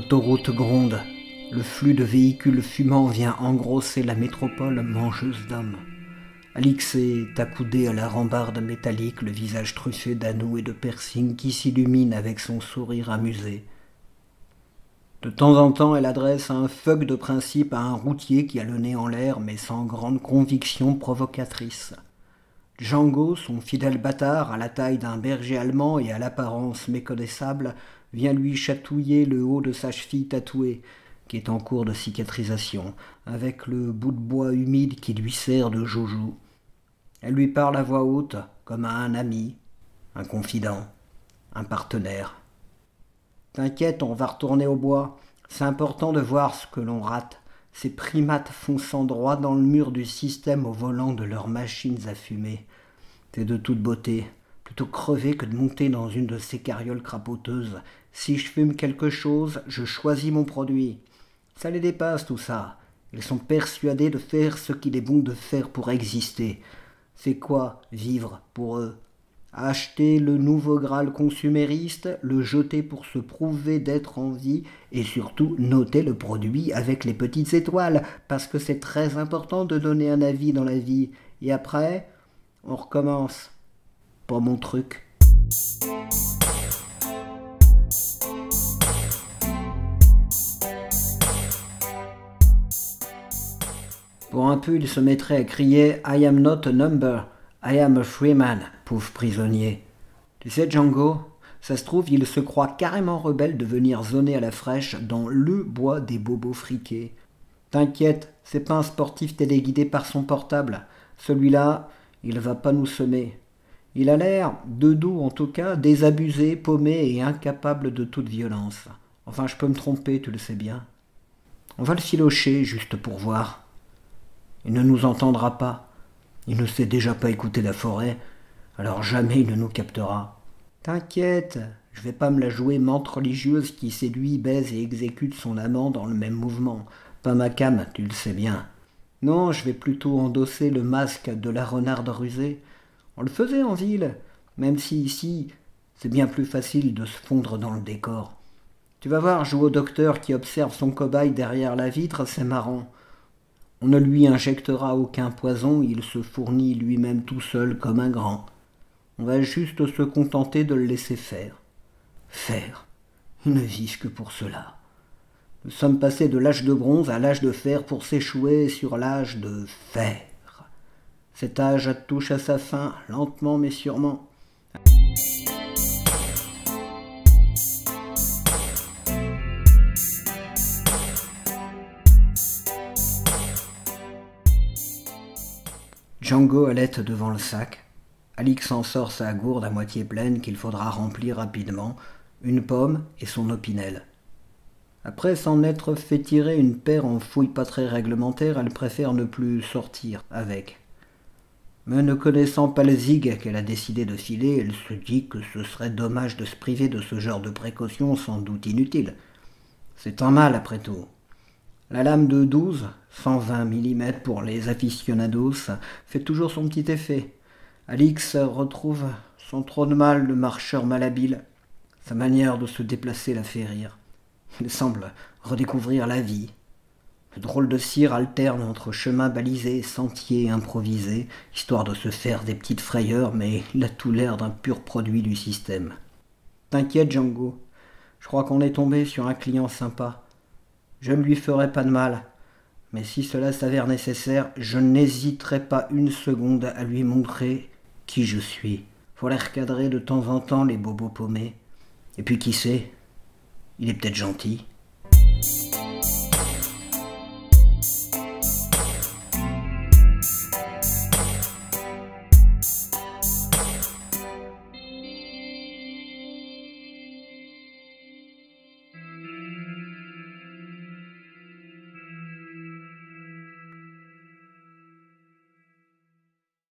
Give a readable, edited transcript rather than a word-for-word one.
L'autoroute gronde. Le flux de véhicules fumants vient engrosser la métropole mangeuse d'hommes. Alix est accoudé à la rambarde métallique, le visage truffé d'anneaux et de piercings qui s'illumine avec son sourire amusé. De temps en temps, elle adresse un fuck de principe à un routier qui a le nez en l'air, mais sans grande conviction provocatrice. Django, son fidèle bâtard, à la taille d'un berger allemand et à l'apparence méconnaissable, vient lui chatouiller le haut de sa cheville tatouée, qui est en cours de cicatrisation, avec le bout de bois humide qui lui sert de joujou. Elle lui parle à voix haute, comme à un ami, un confident, un partenaire. « T'inquiète, on va retourner au bois. C'est important de voir ce que l'on rate. Ces primates fonçant droit dans le mur du système au volant de leurs machines à fumer. C'est de toute beauté. Plutôt crever que de monter dans une de ces carrioles crapoteuses. Si je fume quelque chose, je choisis mon produit. Ça les dépasse tout ça. Ils sont persuadés de faire ce qu'il est bon de faire pour exister. C'est quoi vivre pour eux ? Acheter le nouveau Graal consumériste, le jeter pour se prouver d'être en vie et surtout noter le produit avec les petites étoiles parce que c'est très important de donner un avis dans la vie. Et après, on recommence. Pas mon truc. Pour un peu, il se mettrait à crier « I am not a number, I am a free man », pauvre prisonnier. Tu sais, Django, ça se trouve, il se croit carrément rebelle de venir zoner à la fraîche dans le bois des bobos friqués. T'inquiète, c'est pas un sportif téléguidé par son portable. Celui-là, il va pas nous semer. Il a l'air, de dos en tout cas, désabusé, paumé et incapable de toute violence. Enfin, je peux me tromper, tu le sais bien. On va le filocher, juste pour voir. Il ne nous entendra pas. Il ne sait déjà pas écouter la forêt, alors jamais il ne nous captera. T'inquiète, je vais pas me la jouer menthe religieuse qui séduit, baise et exécute son amant dans le même mouvement. Pas ma came, tu le sais bien. Non, je vais plutôt endosser le masque de la renarde rusée. On le faisait en ville, même si ici, c'est bien plus facile de se fondre dans le décor. Tu vas voir, joue au docteur qui observe son cobaye derrière la vitre, c'est marrant. On ne lui injectera aucun poison, il se fournit lui-même tout seul comme un grand. On va juste se contenter de le laisser faire. Faire. Ils ne vivent que pour cela. Nous sommes passés de l'âge de bronze à l'âge de fer pour s'échouer sur l'âge de fer. Cet âge touche à sa fin, lentement mais sûrement. Django halète devant le sac. Alix en sort sa gourde à moitié pleine qu'il faudra remplir rapidement, une pomme et son opinel. Après s'en être fait tirer une paire en fouille pas très réglementaire, elle préfère ne plus sortir avec. Mais ne connaissant pas le zig qu'elle a décidé de filer, elle se dit que ce serait dommage de se priver de ce genre de précautions sans doute inutiles. C'est un mal après tout. La lame de 12, 120 mm pour les aficionados, fait toujours son petit effet. Alix retrouve sans trop de mal le marcheur malhabile. Sa manière de se déplacer la fait rire. Il semble redécouvrir la vie. Le drôle de cire alterne entre chemins balisés et sentiers improvisés, histoire de se faire des petites frayeurs, mais il a tout l'air d'un pur produit du système. T'inquiète, Django, je crois qu'on est tombé sur un client sympa. Je ne lui ferai pas de mal, mais si cela s'avère nécessaire, je n'hésiterai pas une seconde à lui montrer qui je suis. Faut les recadrer de temps en temps, les bobos paumés. Et puis qui sait, il est peut-être gentil.